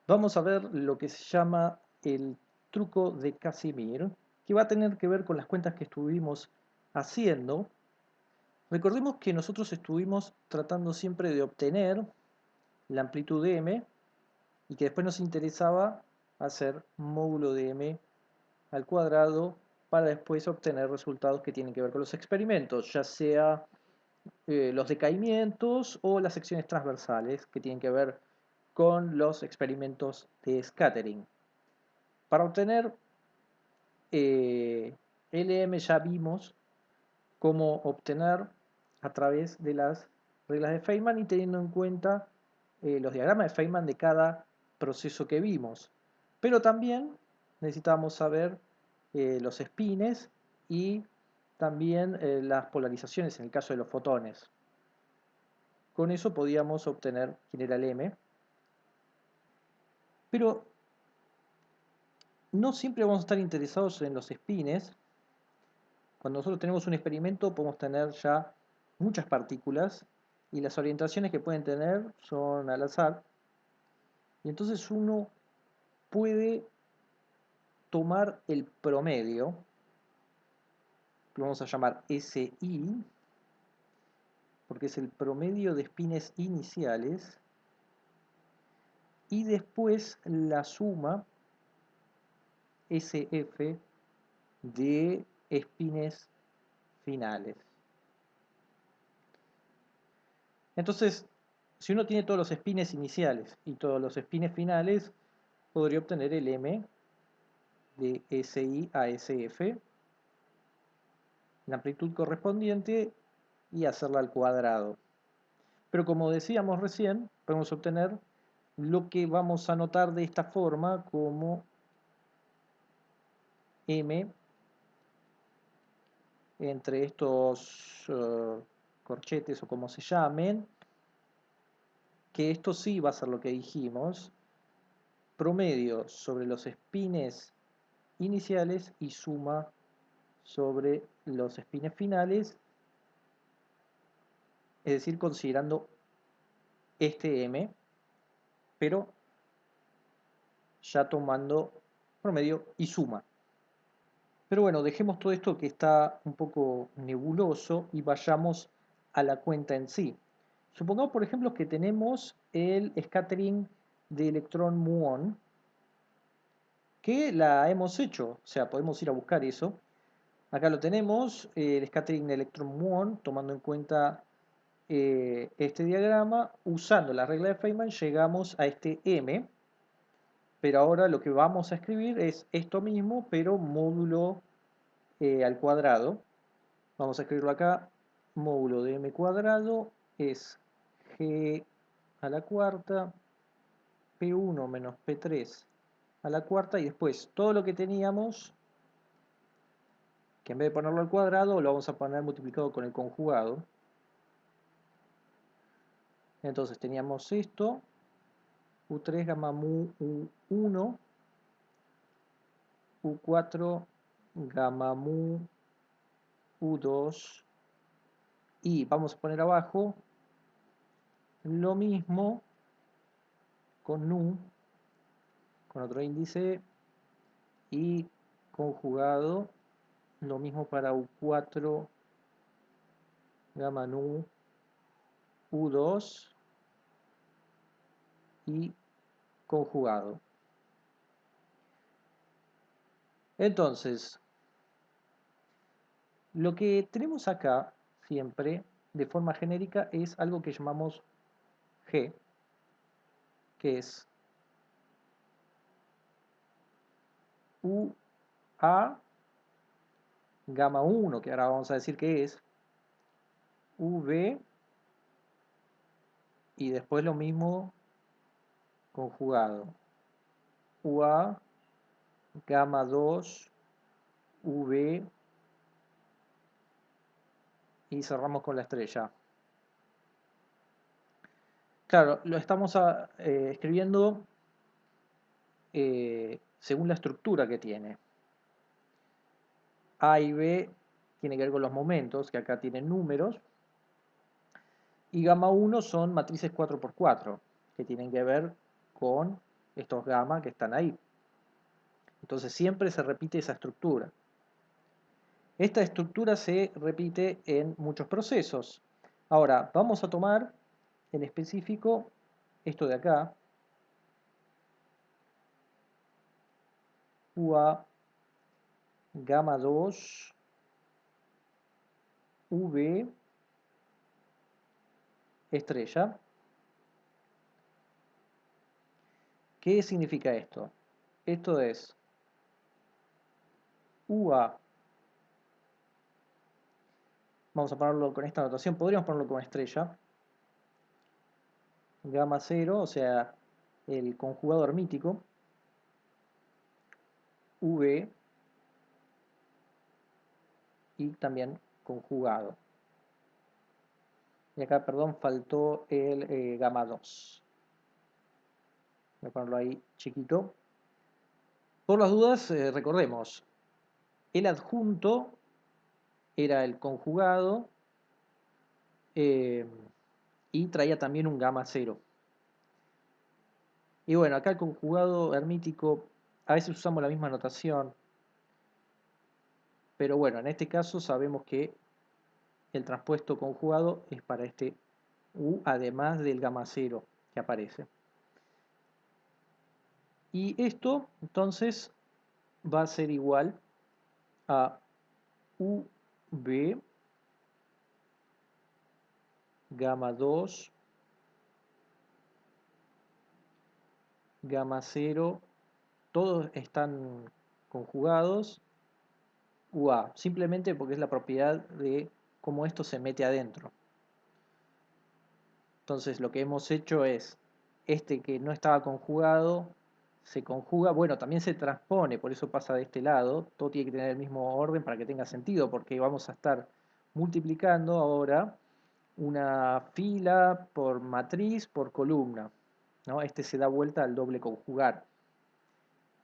Vamos a ver lo que se llama el truco de Casimir, que va a tener que ver con las cuentas que estuvimos haciendo. Recordemos que nosotros estuvimos tratando siempre de obtener la amplitud de m y que después nos interesaba hacer módulo de m al cuadrado para después obtener resultados que tienen que ver con los experimentos, ya sea los decaimientos o las secciones transversales que tienen que ver con los experimentos de scattering. Para obtener LM ya vimos cómo obtener a través de las reglas de Feynman y teniendo en cuenta los diagramas de Feynman de cada proceso que vimos. Pero también necesitábamos saber los spines y también las polarizaciones en el caso de los fotones. Con eso podíamos obtener quién era el M. Pero no siempre vamos a estar interesados en los spines. Cuando nosotros tenemos un experimento podemos tener ya muchas partículas y las orientaciones que pueden tener son al azar. Y entonces uno puede tomar el promedio, que lo vamos a llamar SI, porque es el promedio de espines iniciales, y después la suma SF de espines finales. Entonces, si uno tiene todos los espines iniciales y todos los espines finales, podría obtener el M de SI a SF, la amplitud correspondiente, y hacerla al cuadrado. Pero como decíamos recién, podemos obtener lo que vamos a anotar de esta forma como M entre estos corchetes o como se llamen, que esto sí va a ser lo que dijimos, promedio sobre los espines iniciales y suma sobre los espines finales, es decir, considerando este M, pero ya tomando promedio y suma. Pero bueno, dejemos todo esto que está un poco nebuloso y vayamos a la cuenta en sí. Supongamos, por ejemplo, que tenemos el scattering de electrón muón, que la hemos hecho, o sea, podemos ir a buscar eso. Acá lo tenemos, el scattering de electrón muón, tomando en cuenta este diagrama, usando la regla de Feynman llegamos a este M, pero ahora lo que vamos a escribir es esto mismo, pero módulo al cuadrado. Vamos a escribirlo acá, módulo de M cuadrado es G a la cuarta, P1 menos P3 a la cuarta, y después todo lo que teníamos, que en vez de ponerlo al cuadrado, lo vamos a poner multiplicado con el conjugado. Entonces teníamos esto, U3 gamma mu U1, U4 gamma mu U2, y vamos a poner abajo lo mismo con nu, con otro índice, y conjugado, lo mismo para U4 gamma nu U2 y conjugado. Entonces, lo que tenemos acá siempre de forma genérica es algo que llamamos G, que es UA gamma 1, que ahora vamos a decir que es UV, y después lo mismo conjugado. UA gamma 2 UV, y cerramos con la estrella. Claro, lo estamos escribiendo según la estructura que tiene. A y B tiene que ver con los momentos, que acá tienen números, y gamma 1 son matrices 4×4, que tienen que ver con estos gamma que están ahí. Entonces siempre se repite esa estructura. Esta estructura se repite en muchos procesos. Ahora, vamos a tomar en específico esto de acá, UA, gamma 2, V, estrella. ¿Qué significa esto? Esto es UA, vamos a ponerlo con esta notación, podríamos ponerlo con estrella, gamma 0, o sea, el conjugado hermítico, V y también conjugado. Y acá, perdón, faltó el gamma 2. Voy a ponerlo ahí chiquito. Por las dudas, recordemos, el adjunto era el conjugado y traía también un gamma 0. Y bueno, acá el conjugado hermítico, a veces usamos la misma notación, pero bueno, en este caso sabemos que el traspuesto conjugado es para este U, además del gamma 0 que aparece. Y esto, entonces, va a ser igual a UB gamma 2 gamma 0, todos están conjugados, UA, simplemente porque es la propiedad de cómo esto se mete adentro. Entonces lo que hemos hecho es, este que no estaba conjugado, se conjuga, bueno, también se transpone, por eso pasa de este lado, todo tiene que tener el mismo orden para que tenga sentido, porque vamos a estar multiplicando ahora una fila por matriz por columna, ¿no? Este se da vuelta al doble conjugar.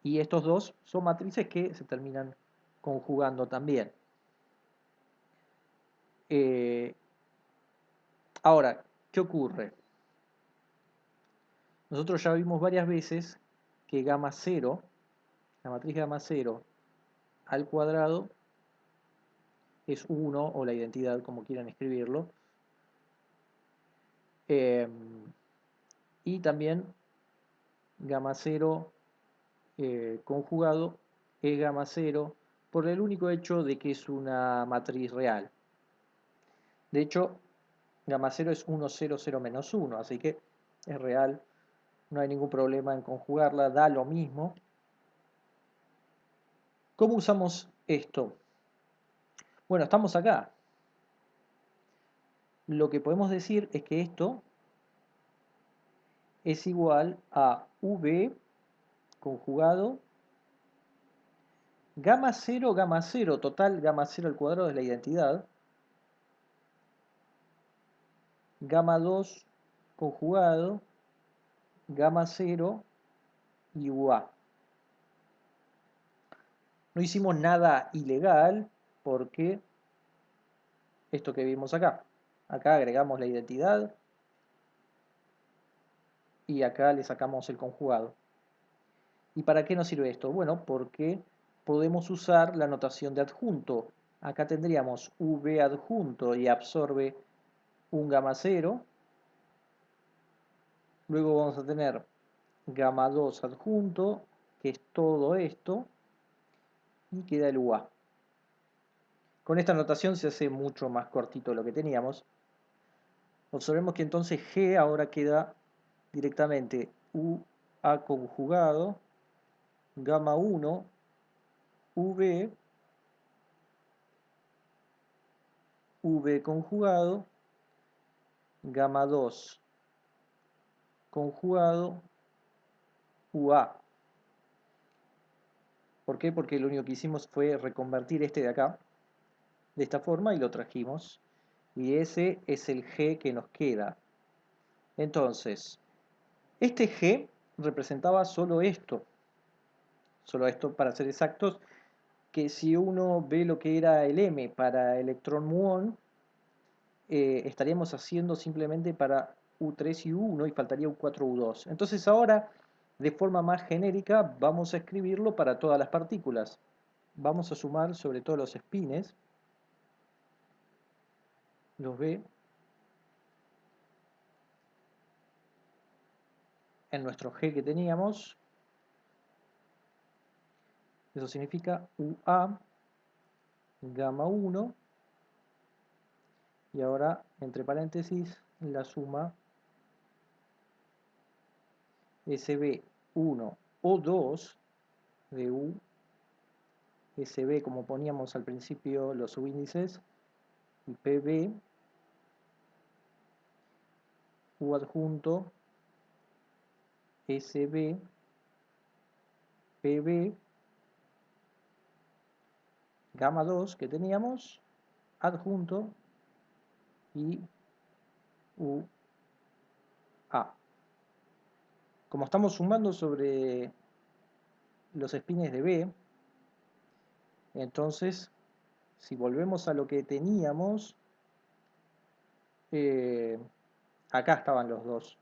Y estos dos son matrices que se terminan conjugando también. Ahora, ¿qué ocurre? Nosotros ya vimos varias veces que gamma 0, la matriz gamma 0 al cuadrado es 1, o la identidad, como quieran escribirlo. Y también gamma 0 conjugado es gamma 0 por el único hecho de que es una matriz real. De hecho, gamma 0 es 1, 0, 0 menos 1, así que es real, no hay ningún problema en conjugarla, da lo mismo. ¿Cómo usamos esto? Bueno, estamos acá. Lo que podemos decir es que esto es igual a V conjugado gamma 0, total gamma 0 al cuadrado es la identidad, gamma 2 conjugado, gamma 0 y UA. No hicimos nada ilegal porque esto que vimos acá. Acá agregamos la identidad y acá le sacamos el conjugado. ¿Y para qué nos sirve esto? Bueno, porque podemos usar la notación de adjunto. Acá tendríamos V adjunto y absorbe un gamma 0. Luego vamos a tener gamma 2 adjunto, que es todo esto, y queda el UA. Con esta notación se hace mucho más cortito lo que teníamos. Observemos que entonces G ahora queda directamente UA conjugado, gamma 1, V, V conjugado, gamma 2 conjugado, UA. ¿Por qué? Porque lo único que hicimos fue reconvertir este de acá, de esta forma, y lo trajimos. Y ese es el G que nos queda. Entonces, este G representaba solo esto para ser exactos, que si uno ve lo que era el M para electrón muón, estaríamos haciendo simplemente para U3 y U1 y faltaría U4, U2. Entonces ahora De forma más genérica vamos a escribirlo para todas las partículas. Vamos a sumar sobre todo los espines, los B, en nuestro G que teníamos. Eso significa UA, gamma 1, y ahora entre paréntesis la suma SB1 o 2 de U, SB como poníamos al principio los subíndices, y PB, U adjunto, SB, PB, gamma 2 que teníamos, adjunto, y UA. Como estamos sumando sobre los espines de B, entonces si volvemos a lo que teníamos, acá estaban los dos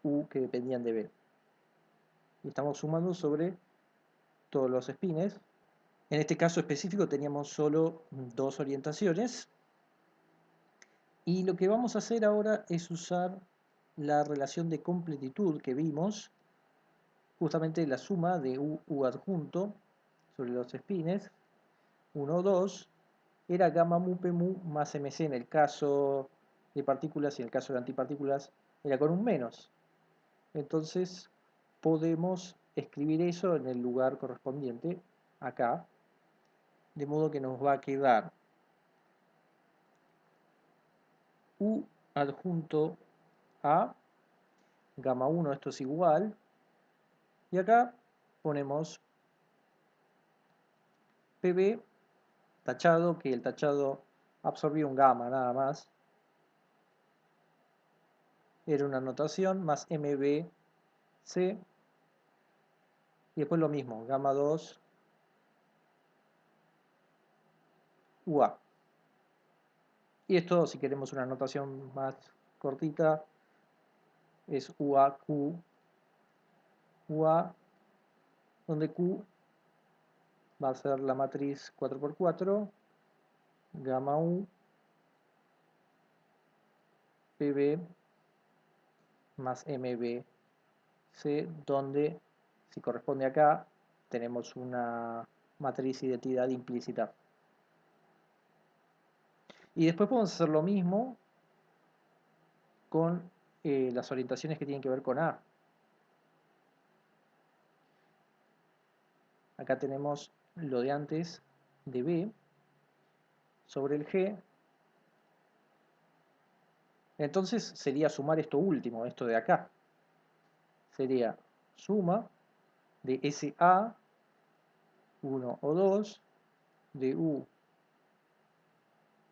U que dependían de B. Y estamos sumando sobre todos los espines. En este caso específico teníamos solo dos orientaciones. Y lo que vamos a hacer ahora es usar la relación de completitud que vimos, justamente la suma de U adjunto sobre los espines, 1, 2, era gamma mu p mu más mc en el caso de partículas, y en el caso de antipartículas era con un menos. Entonces podemos escribir eso en el lugar correspondiente, acá, de modo que nos va a quedar U adjunto a gamma 1, esto es igual, y acá ponemos PB tachado, que el tachado absorbió un gamma nada más, era una notación, más MBC, y después lo mismo, gamma 2 UA. Y esto, si queremos una notación más cortita, es UAQ, UA, donde Q va a ser la matriz 4×4, gamma U, PB más MBC, donde, si corresponde acá, tenemos una matriz identidad implícita. Y después podemos hacer lo mismo con las orientaciones que tienen que ver con A. Acá tenemos lo de antes de B sobre el G. Entonces sería sumar esto último, esto de acá. Sería suma de SA 1 o 2 de U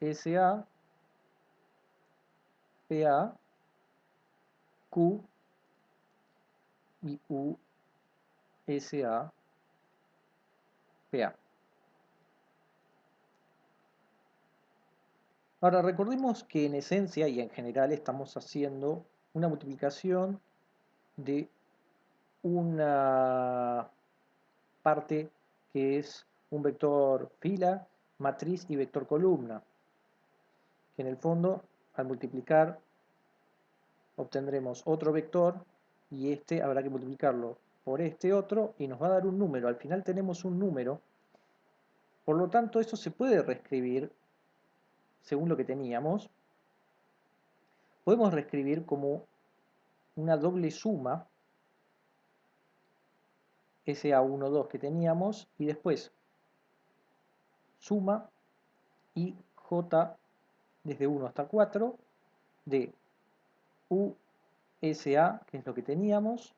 SA PA Q y U SA PA. Ahora recordemos que en esencia y en general estamos haciendo una multiplicación de una parte que es un vector fila, matriz y vector columna, que en el fondo al multiplicar obtendremos otro vector y este habrá que multiplicarlo por este otro y nos va a dar un número. Al final tenemos un número, por lo tanto eso se puede reescribir según lo que teníamos. Podemos reescribir como una doble suma SA1, 2 que teníamos, y después suma y J desde 1 hasta 4 de USA, que es lo que teníamos,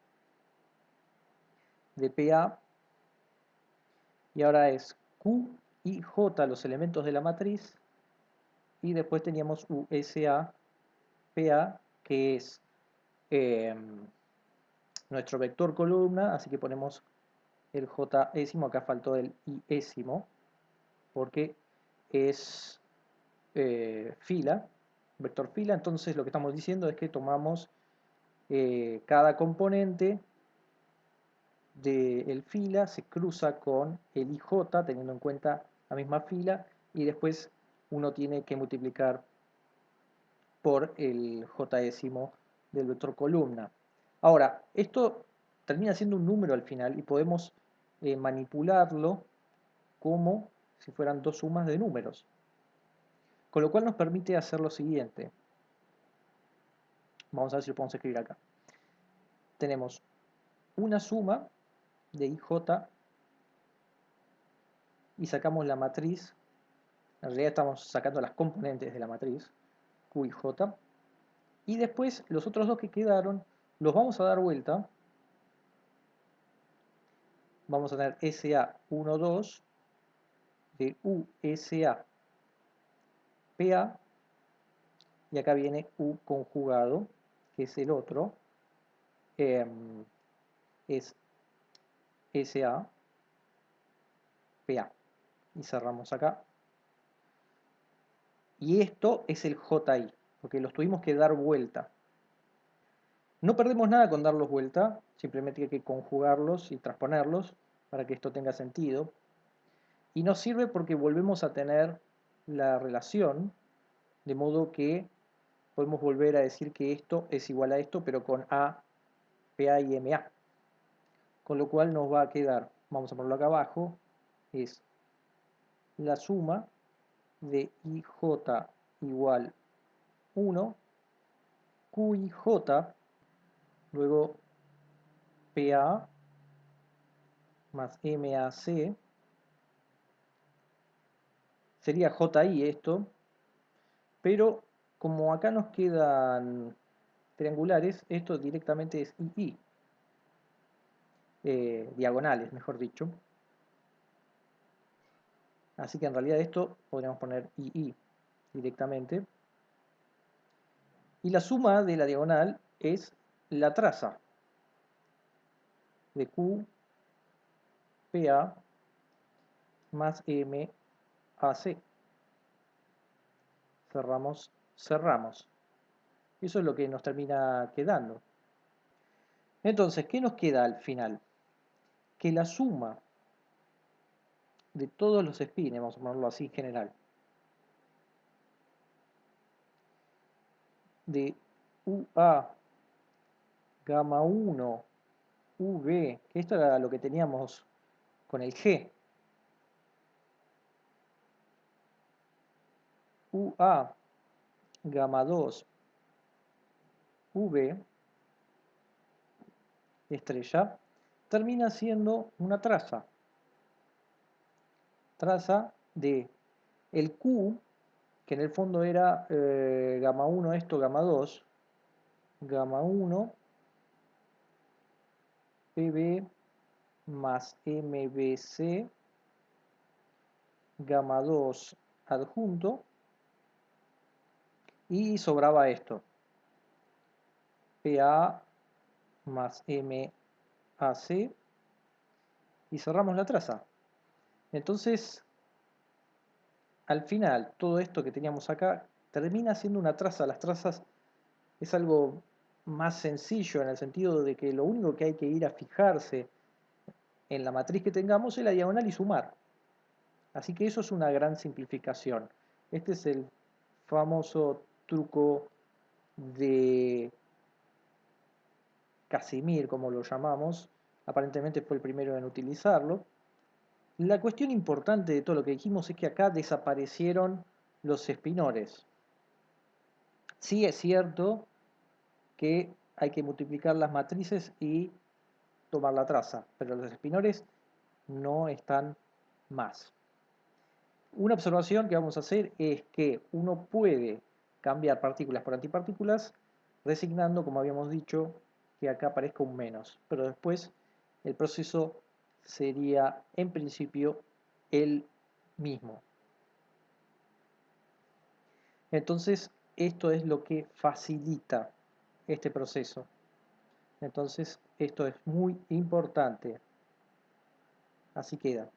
de PA, y ahora es Q y J los elementos de la matriz, y después teníamos USA, PA, que es nuestro vector columna, así que ponemos el J-ésimo, acá faltó el I-ésimo, porque es fila, vector fila. Entonces lo que estamos diciendo es que tomamos cada componente del fila se cruza con el IJ, teniendo en cuenta la misma fila, y después uno tiene que multiplicar por el j décimo del vector columna. Ahora, esto termina siendo un número al final y podemos manipularlo como si fueran dos sumas de números. Con lo cual nos permite hacer lo siguiente. Vamos a ver si lo podemos escribir acá. Tenemos una suma de IJ y sacamos la matriz. En realidad estamos sacando las componentes de la matriz, Q y J. Y después los otros dos que quedaron los vamos a dar vuelta. Vamos a tener SA1, 2 de USA PA. Y acá viene U conjugado, que es el otro. Es SA PA. Y cerramos acá. Y esto es el JI, porque los tuvimos que dar vuelta. No perdemos nada con darlos vuelta, simplemente hay que conjugarlos y transponerlos para que esto tenga sentido. Y nos sirve porque volvemos a tener la relación, de modo que podemos volver a decir que esto es igual a esto, pero con A, PA y MA. Con lo cual nos va a quedar, vamos a ponerlo acá abajo, es la suma de IJ igual 1, QIJ, luego PA más MAC, sería JI esto, pero como acá nos quedan triangulares, esto directamente es II, diagonales, mejor dicho. Así que en realidad esto podríamos poner II directamente. Y la suma de la diagonal es la traza de Q, PA más MAC. Cerramos, cerramos. Eso es lo que nos termina quedando. Entonces, ¿qué nos queda al final? Que la suma de todos los spines, vamos a ponerlo así en general, de UA, gamma 1, UV, que esto era lo que teníamos con el G, UA, gamma 2, V, estrella, termina siendo una traza de el Q, que en el fondo era gamma 1 esto, gamma 2, gamma 1, PB más MBC, gamma 2 adjunto, y sobraba esto, PA más MAC, y cerramos la traza. Entonces, al final, todo esto que teníamos acá termina siendo una traza. Las trazas es algo más sencillo en el sentido de que lo único que hay que ir a fijarse en la matriz que tengamos es la diagonal y sumar. Así que eso es una gran simplificación. Este es el famoso truco de Casimir, como lo llamamos. Aparentemente fue el primero en utilizarlo. La cuestión importante de todo lo que dijimos es que acá desaparecieron los espinores. Sí es cierto que hay que multiplicar las matrices y tomar la traza, pero los espinores no están más. Una observación que vamos a hacer es que uno puede cambiar partículas por antipartículas resignando, como habíamos dicho, que acá aparezca un menos, pero después el proceso sería en principio el mismo. Entonces, esto es lo que facilita este proceso. Entonces, esto es muy importante. Así queda.